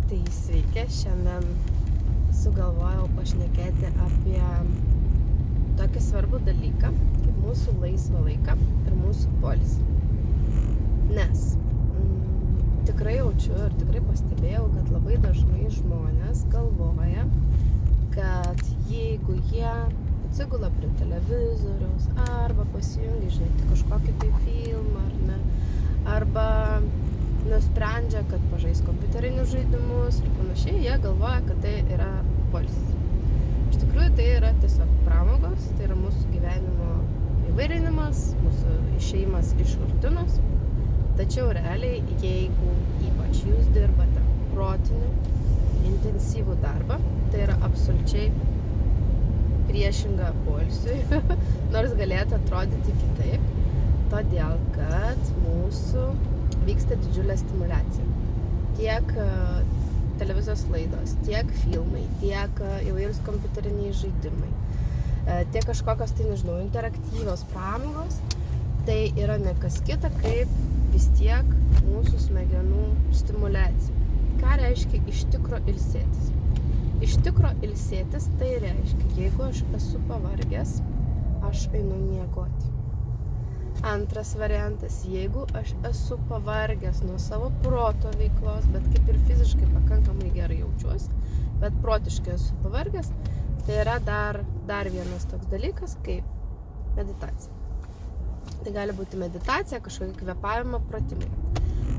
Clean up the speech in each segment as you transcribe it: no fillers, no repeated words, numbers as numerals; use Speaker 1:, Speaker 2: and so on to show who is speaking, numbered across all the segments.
Speaker 1: Tai sveiki, šiandien sugalvojau pašnekėti apie tokį svarbų dalyką, kaip mūsų laisvą laiką ir mūsų poilsį. Nes tikrai jaučiu ir tikrai pastebėjau, kad labai dažnai žmonės galvoja, kad jeigu jie atsigula prie televizoriaus arba pasijungia žiūrėti kažkokį tai filmą ar ne, arba nusprendžia, kad pažais kompiuterinius žaidimus ir panašiai, jie galvoja, kad tai yra poilsis. Iš tikrųjų, tai yra tiesiog pramogos, tai yra mūsų gyvenimo įvairinimas, mūsų išėjimas iš rutinos. Tačiau realiai, jeigu ypač jūs dirbate protinį, intensyvų darbą, tai yra absoliučiai priešinga poilsiui, nors galėtų atrodyti kitaip, todėl kad mūsų vyksta didžiulė stimuliacija. Tiek televizijos laidos, tiek filmai, tiek įvairūs kompiuteriniai žaidimai, tiek kažkokios, tai nežinau, interaktyvios pramogos, tai yra ne kas kita, kaip vis tiek mūsų smegenų stimuliacija. Ką reiškia iš tikro ilsėtis? Iš tikro ilsėtis tai reiškia, jeigu aš esu pavargęs, aš einu miegoti. Antras variantas, jeigu aš esu pavargęs nuo savo proto veiklos, bet kaip ir fiziškai pakankamai gerai jaučiuosi, bet protiškai esu pavargęs, tai yra dar vienas toks dalykas kaip meditacija. Tai gali būti meditacija, kažkokie kvėpavimo pratimai.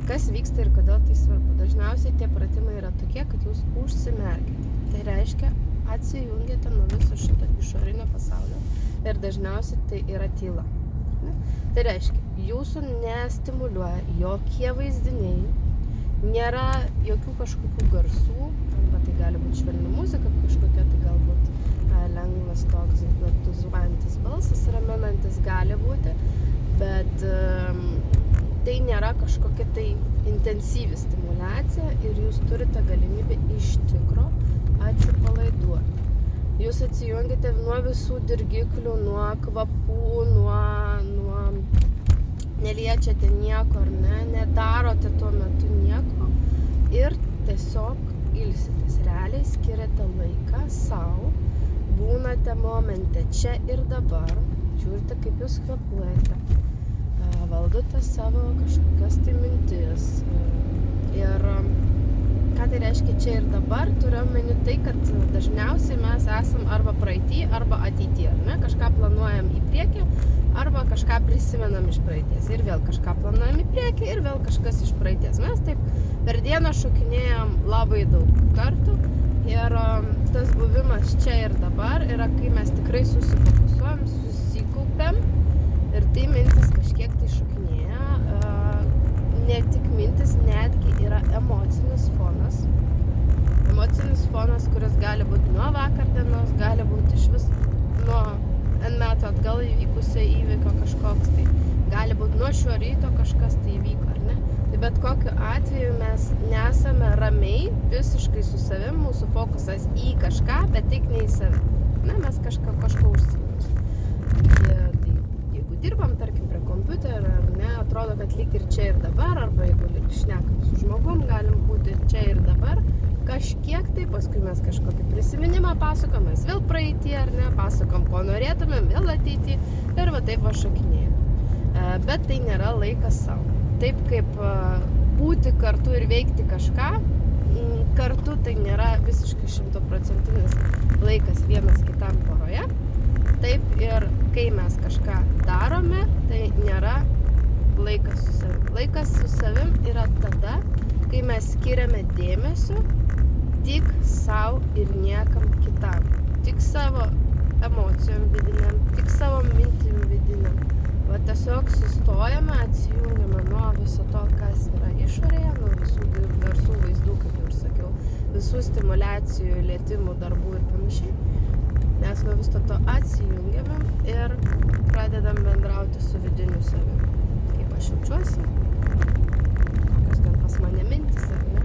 Speaker 1: Kas vyksta ir kodėl tai svarbu? Dažniausiai tie pratimai yra tokie, kad jūs užsimerkite. Tai reiškia, atsijungiate nuo viso šito išorinio pasaulio ir dažniausiai tai yra tyla. Tai reiškia, jūsų nestimuliuoja jokie vaizdiniai, nėra jokių kažkokių garsų, arba tai gali būti švelni muzika, kažkokia tai galbūt lengvas toks hipnotizuojantis balsas, raminantis gali būti, bet tai nėra kažkokia tai intensyvi stimulacija ir jūs turite galimybę iš tikro atsipalaiduoti. Jūs atsijungite nuo visų dirgiklių, nuo kvapų, nuo neliečiate nieko ar ne, nedarote tuo metu nieko ir tiesiog ilsitės. Realiai skiriate laiką savo, būnate momente čia ir dabar, žiūrite, kaip jūs kvėpuojate, valdote savo kažkokias tai mintis ir ką tai reiškia čia ir dabar, turiu omeny tai, kad dažniausiai mes esam arba praeity, arba ateity, ar ne? Kažką planuojam į priekį, arba kažką prisimenam iš praeities. Ir vėl kažką planuojam į priekį, ir vėl kažkas iš praeities. Mes taip per dieną šokinėjam labai daug kartų. Ir tas buvimas čia ir dabar yra, kai mes tikrai susifokusuojam, susikaupiam. Ir tai mintis kažkiek tai šokinėja. Ne tik mintis, netgi yra emocinis fonas. Emocinis fonas, kuris gali būti nuo vakar dienos, gali būti iš vis nuo N metų atgal įvykusio įvykio kažkoks tai. Gali būti nuo šio ryto kažkas tai įvyko, ar ne? Tai bet kokiu atveju mes nesame ramiai, visiškai su savim, mūsų fokusas į kažką, bet tik ne į save. Na, mes kažko užsiminus. Dirbam, tarkim, prie kompiuterio, ar ne, atrodo, kad lyg ir čia ir dabar, arba jeigu lyg šnekam su žmogum, galim būti čia ir dabar, kažkiek tai, paskui mes kažkokį prisiminimą pasakom, mes vėl praeitį, ar ne, pasakom, ko norėtumėm, vėl ateitį ir va taip va šokinėjam. Bet tai nėra laikas savo. Taip kaip būti kartu ir veikti kažką, kartu tai nėra visiškai 100% laikas vienas kitam poroje. Taip ir kai mes kažką darome, tai nėra laikas su savim. Laikas su savim yra tada, kai mes skiriame dėmesio tik savo ir niekam kitam. Tik savo emocijom vidiniam, tik savo mintim vidiniam. Va tiesiog sustojame, atsijungiame nuo viso to, kas yra išorėje, nuo visų garsų vaizdų, kaip jau ir sakiau, visų stimulacijų, lėtimų, darbų ir panašiai. Mes nuo viso to atsijungiame ir pradedam bendrauti su vidiniu savim. Kaip aš jaučiuosi, kokios ten pas mane mintis, ar ne?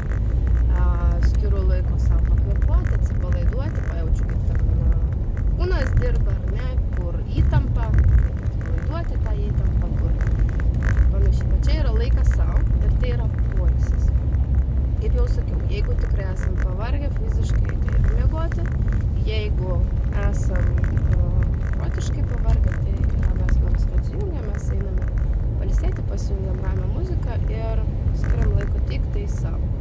Speaker 1: Skiriu laiko savo pakvėpuoti, atsipalaiduoti, pajaučiu, kaip ten mano kūnas dirba, ar ne, kur įtampa, atsipalaiduoti tą įtampą, kur panašiai. Bet čia yra laikas savo ir tai yra poilsis. Kaip jau jau sakiau, jeigu tikrai esam pavargę fiziškai, tai ir miegoti. Jeigu esam protiškai pavargę, tai mes nuo visko atsijungiam, mes einame pailsėti, pasijungiam ramią muziką ir skiriam laiko tik tai savo.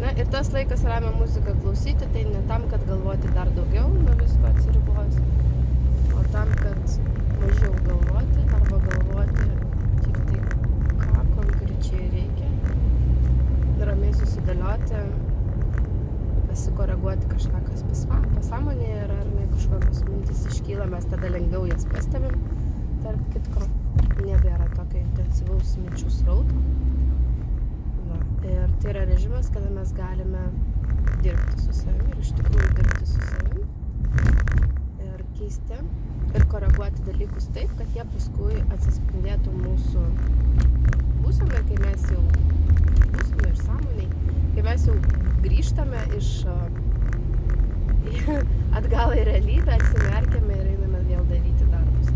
Speaker 1: Na, ir tas laikas ramią muziką klausyti, tai ne tam, kad galvoti dar daugiau nuo visko atsiribojus, o tam, kad mažiau galvoti arba galvoti tik tai, ką konkrečiai reikia, ramiai susidėlioti, pasikoreguoti kažką, kas pasąmonėje yra, ar ne, kažkokios mintis iškyla, mes tada lengviau jas pastebim, tarp kitko, nebėra tokio intensyvaus minčių srauto. Ir tai yra režimas, kada mes galime dirbti su savimi ir iš tikrųjų dirbti su savimi ir keisti ir koreguoti dalykus taip, kad jie paskui atsispindėtų mūsų būsenai, kai mes jau būsenai ir sąmoniai, kai mes jau grįžtame iš atgal į realybę, atsimerkiame ir einame vėl daryti darbus.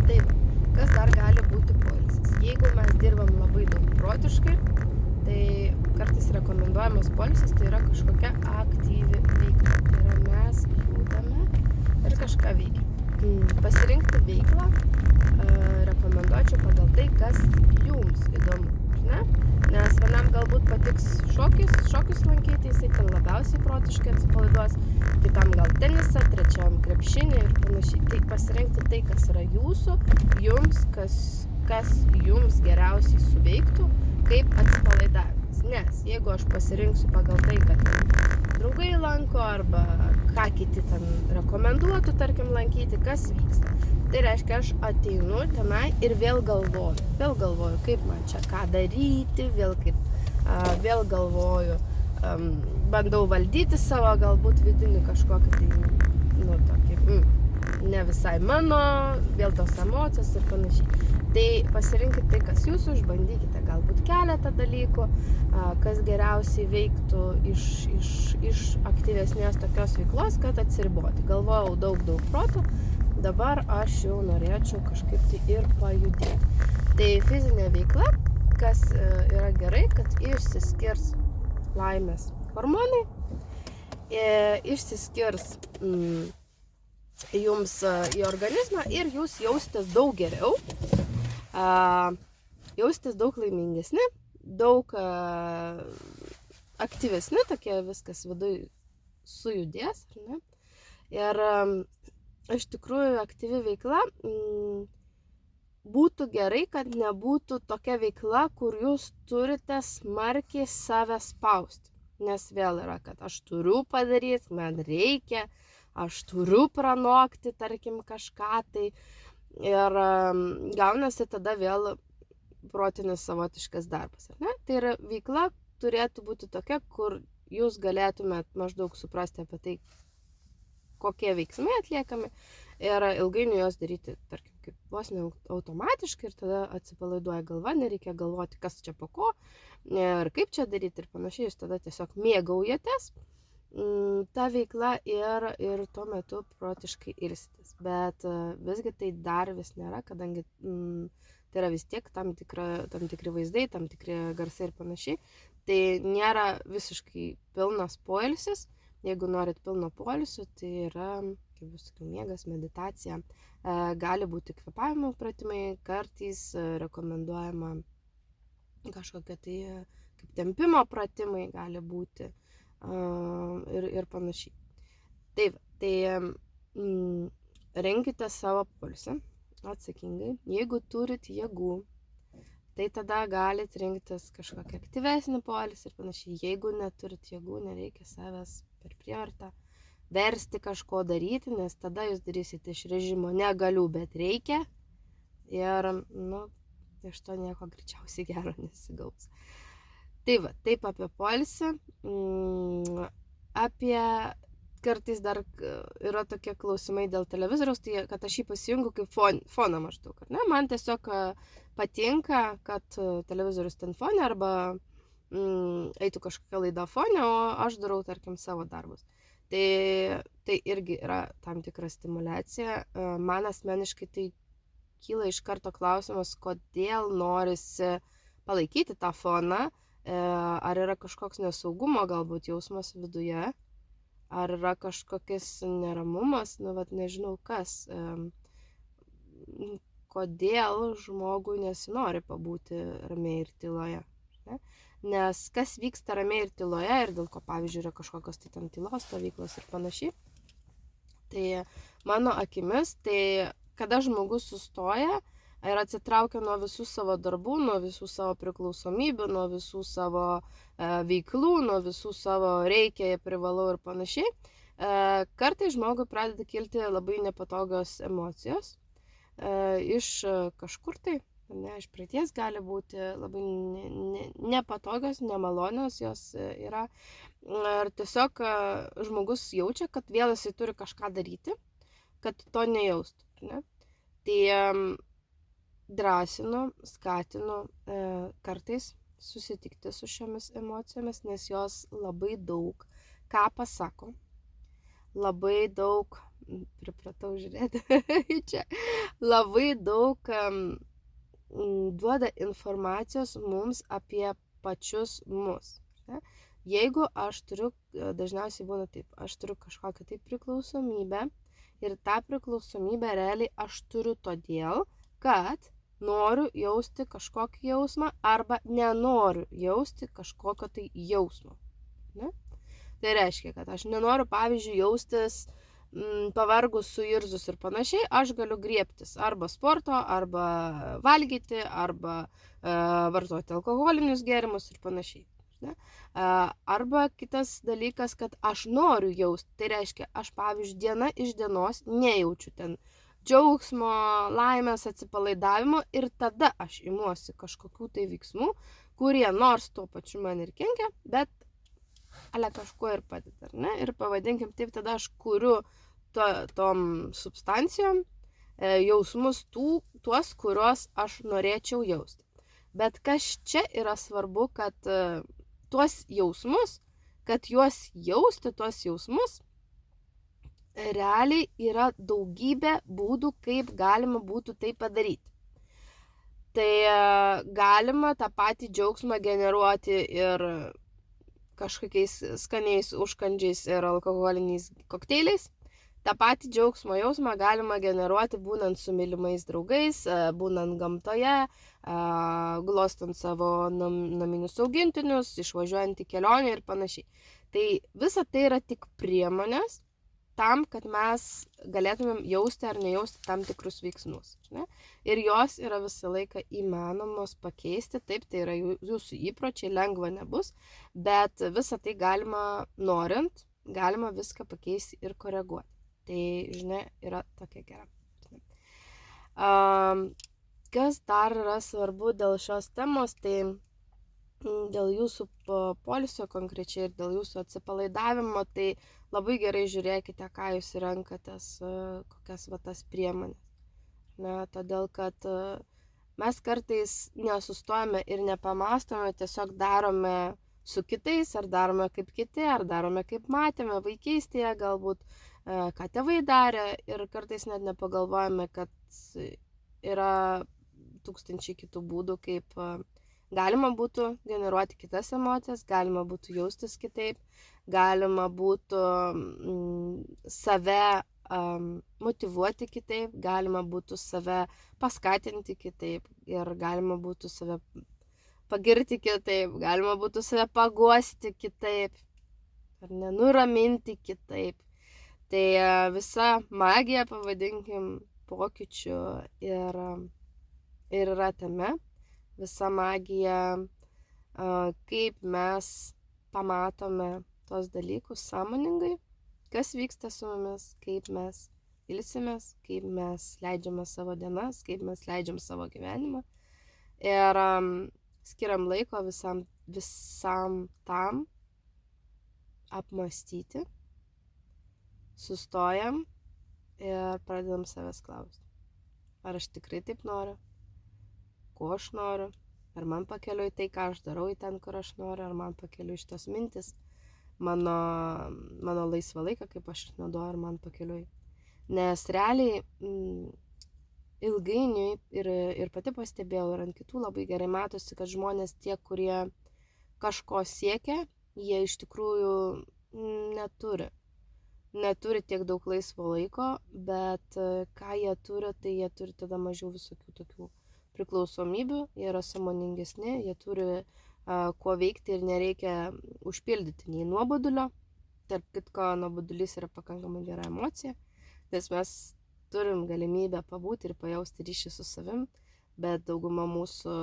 Speaker 1: Taip, kas dar gali būti poilsis? Jeigu mes dirbam labai daug protiškai, tai kartais rekomenduojamas poilsis, tai yra kažkokia aktyvi veikla. Tai yra mes judame ir kažką veikiam. Pasirinkti veiklą rekomenduočiau pagal tai, kas jums įdomu. Ne? Nes vienam galbūt patiks šokius lankyti, jisai ten labiausiai protiškai atsipalaiduos, kitam gal tenisą, trečiam krepšinį ir panašiai. Tai pasirinkti tai, kas yra jūsų, jums, kas jums geriausiai suveiktų, kaip atsipalaidavimas. Nes jeigu aš pasirinksiu pagal tai, kad draugai lanko arba ką kiti ten rekomenduotų, tarkim, lankyti, kas vyksta. Tai reiškia, aš ateinu tenai ir vėl galvoju, kaip man čia ką daryti, vėl galvoju, bandau valdyti savo galbūt vidinį kažkokį tai, tokį, ne visai mano, vėl tos emocijos ir panašiai. Tai pasirinkite tai, kas jūsų, išbandykite galbūt keletą dalykų, kas geriausiai veiktų iš aktyvesnės tokios veiklos, kad atsiriboti. Galvojau daug proto, dabar aš jau norėčiau kažkaip tai ir pajudėti. Tai fizinė veikla, kas yra gerai, kad išsiskirs laimės hormonai, išsiskirs jums į organizmą ir jūs jausitės daug geriau, jausitės daug laimingesni, daug aktyvesni, tokie viskas viduj sujudės, ar ne? Ir iš tikrųjų aktyvi veikla būtų gerai, kad nebūtų tokia veikla, kur jūs turite smarkiai save spausti. Nes vėl yra, kad aš turiu padaryti, man reikia, aš turiu pranokti, tarkim, kažką tai. Ir gaunasi tada vėl protinis savotiškas darbas. Ar ne? Tai yra veikla turėtų būti tokia, kur jūs galėtumėt maždaug suprasti apie tai, kokie veiksmai atliekami ir ilgainiui jos daryti, tarkim, kaip vos ne automatiškai ir tada atsipalaiduoja galva, nereikia galvoti, kas čia po ko ir kaip čia daryti ir panašiai, jūs tada tiesiog mėgaujatės tą veiklą ir tuo metu protiškai ilsitės. Bet visgi tai dar vis nėra, kadangi tai yra vis tiek tam tikri vaizdai, tam tikri garsai ir panašiai. Tai nėra visiškai pilnas poilsis. Jeigu norit pilno poilsio, tai yra, kaip jūs sakiau, miegas, meditacija. Gali būti kvėpavimo pratimai, kartais rekomenduojama kažkokie tai kaip tempimo pratimai gali būti ir panašiai. Taip, tai rinkite savo poilsį atsakingai. Jeigu turit jėgų, tai tada galit rinktis kažkokį aktyvesnį poilsį ir panašiai. Jeigu neturit jėgų, nereikia savęs per prievartą versti kažko daryti, nes tada jūs darysite iš režimo negaliu, bet reikia. Ir, iš to nieko greičiausiai gero nesigaus. Tai va, taip apie poilsį. Apie kartais dar yra tokie klausimai dėl televizoriaus, tai kad aš jį pasijungiu kaip foną maždaug. Ne? Man tiesiog patinka, kad televizorius ten fone arba eitų kažkokia laida fone, o aš darau, tarkim, savo darbus. Tai irgi yra tam tikra stimulacija. Man asmeniškai tai kyla iš karto klausimas, kodėl norisi palaikyti tą foną, ar yra kažkoks nesaugumo galbūt jausmas viduje, ar yra kažkokias neramumas, nežinau kas, kodėl žmogui nesinori pabūti ramiai ir tyloje. Ne? Nes kas vyksta ramiai ir tyloje ir dėl ko, pavyzdžiui, yra kažkokios tai tam tylos stovyklos ir panašiai, tai mano akimis, tai kada žmogus sustoja ir atsitraukia nuo visų savo darbų, nuo visų savo priklausomybių, nuo visų savo veiklų, nuo visų savo reikia, privalau ir panašiai, kartais žmogui pradeda kilti labai nepatogios emocijos iš kažkur tai, ne, iš praeities gali būti labai nepatogios, nemalonios jos yra. Ir tiesiog žmogus jaučia, kad vėl jisai turi kažką daryti, kad to nejaustų. Ne? Tai drąsinu, skatinu kartais susitikti su šiomis emocijomis, nes jos labai daug ką pasako. Labai daug, pripratau žiūrėti čia, labai daug duoda informacijos mums apie pačius mus. Ne? Jeigu aš turiu, dažniausiai būna taip, aš turiu kažkokią tai priklausomybę ir tą priklausomybę realiai aš turiu todėl, kad noriu jausti kažkokį jausmą arba nenoriu jausti kažkokio tai jausmo. Ne? Tai reiškia, kad aš nenoriu, pavyzdžiui, jaustis pavargus, suirzus ir panašiai, aš galiu griebtis arba sporto, arba valgyti, arba vartoti alkoholinius gėrimus ir panašiai. Ne? Arba kitas dalykas, kad aš noriu jausti, tai reiškia, aš, pavyzdžiui, diena iš dienos nejaučiu ten džiaugsmo, laimės, atsipalaidavimo ir tada aš imuosi kažkokių tai veiksmų, kurie nors tuo pačiu man ir kenkia, bet ale kažkuo ir padeda, ar ne? Ir pavadinkim taip, tada aš kuriu tom substancijom jausmus tuos, kuriuos aš norėčiau jausti. Bet kas čia yra svarbu, kad tuos jausmus, kad juos jausti, tuos jausmus, realiai yra daugybė būdų, kaip galima būtų tai padaryti. Tai galima tą patį džiaugsmą generuoti ir kažkokiais skaniais užkandžiais ir alkoholiniais kokteiliais. Ta patį džiaugsmo jausmą galima generuoti būnant su mylimais draugais, būnant gamtoje, glostant savo naminius augintinius, išvažiuojant į kelionę ir panašiai. Tai visa tai yra tik priemonės tam, kad mes galėtumėm jausti ar nejausti tam tikrus veiksmus. Ne? Ir jos yra visą laiką įmanomos pakeisti, taip, tai yra jūsų įpročiai, lengva nebus, bet visą tai galima norint, galima viską pakeisti ir koreguoti. Tai, žinia, yra tokia gera. Kas dar yra svarbu dėl šios temos, tai dėl jūsų poilsio konkrečiai ir dėl jūsų atsipalaidavimo, tai labai gerai žiūrėkite, ką jūs renkatės, kokias tas priemonės. Ne, todėl, kad mes kartais nesustojame ir nepamastome, tiesiog darome su kitais, ar darome kaip kiti, ar darome kaip matėme vaikystėje, galbūt ką tėvai darė, ir kartais net nepagalvojame, kad yra tūkstančiai kitų būdų, kaip galima būtų generuoti kitas emocijas, galima būtų jaustis kitaip, galima būtų save motyvuoti kitaip, galima būtų save paskatinti kitaip ir galima būtų save pagirti kitaip, galima būtų save paguosti kitaip, ar nenuraminti kitaip. Tai visa magija, pavadinkim, pokyčių ir yra tame. Visa magija, kaip mes pamatome tos dalykus sąmoningai, kas vyksta su mumis, kaip mes ilsimės, kaip mes leidžiame savo dienas, kaip mes leidžiam savo gyvenimą. Ir skiriam laiko visam tam apmąstyti, sustojam ir pradedam savęs klausti. Ar aš tikrai taip noriu? Ko aš noriu? Ar man pakeliui tai, ką aš darau į ten, kur aš noriu? Ar man pakeliui šitos mintis? Mano laisvą laiką, kaip aš išnaudoju, ar man pakeliui? Nes realiai ilgainiui ir pati pastebėjau, ir ant kitų labai gerai matosi, kad žmonės tie, kurie kažko siekia, jie iš tikrųjų neturi tiek daug laisvo laiko, bet ką jie turi, tai jie turi tada mažiau visokių tokių priklausomybių, jie yra sąmoningesni, jie turi kuo veikti ir nereikia užpildyti nei nuobodulio. Tarp kitko, nuobodulys yra pakankamai gera emocija, nes mes turim galimybę pabūti ir pajausti ryšį su savim, bet dauguma mūsų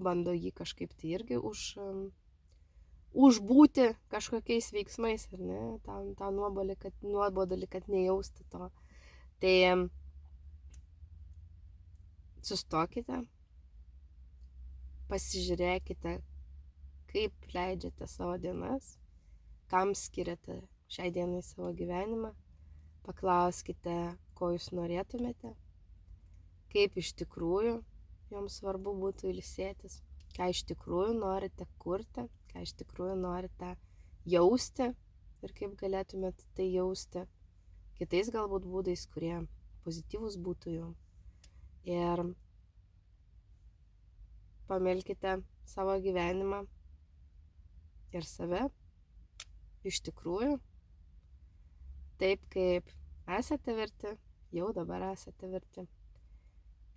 Speaker 1: bando jį kažkaip tai irgi užbūti kažkokiais veiksmais, ar ne, tą nuobodulį, kad nejausti to. Tai sustokite, pasižiūrėkite, kaip leidžiate savo dienas, kam skiriate šiai dienai savo gyvenimą, paklauskite, ko jūs norėtumėte, kaip iš tikrųjų jums svarbu būtų ilsėtis, ką iš tikrųjų norite kurti, ką iš tikrųjų norite jausti ir kaip galėtumėte tai jausti kitais galbūt būdais, kurie pozityvūs būtų jum. Ir pamilkite savo gyvenimą ir save iš tikrųjų taip, kaip esate verti, jau dabar esate verti.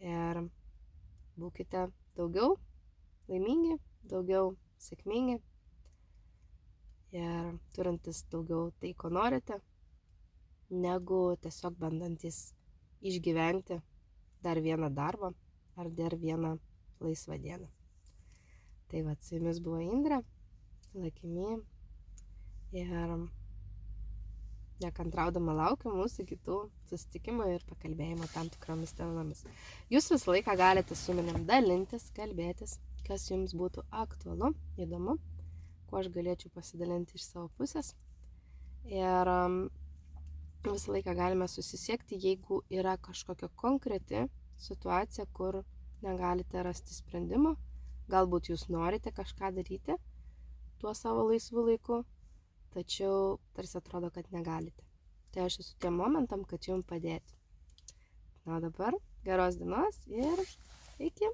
Speaker 1: Ir būkite daugiau laimingi, daugiau sėkmingi ir turintis daugiau tai, ko norite, negu tiesiog bandantis išgyventi dar vieną darbą ar dar vieną laisvą dieną. Tai va, su jumis buvo Indrė, Lucky Me, ir nekantraudama laukiu mūsų kitų susitikimų ir pakalbėjimo tam tikromis temomis. Jūs visą laiką galite su manim dalintis, kalbėtis, kas jums būtų aktualu, įdomu, kuo aš galėčiau pasidalinti iš savo pusės. Ir visą laiką galime susisiekti, jeigu yra kažkokia konkreti situacija, kur negalite rasti sprendimo. Galbūt jūs norite kažką daryti tuo savo laisvu laiku, tačiau tarsi atrodo, kad negalite. Tai aš esu tiem momentam, kad jums padėti. Na, dabar geros dienos ir iki.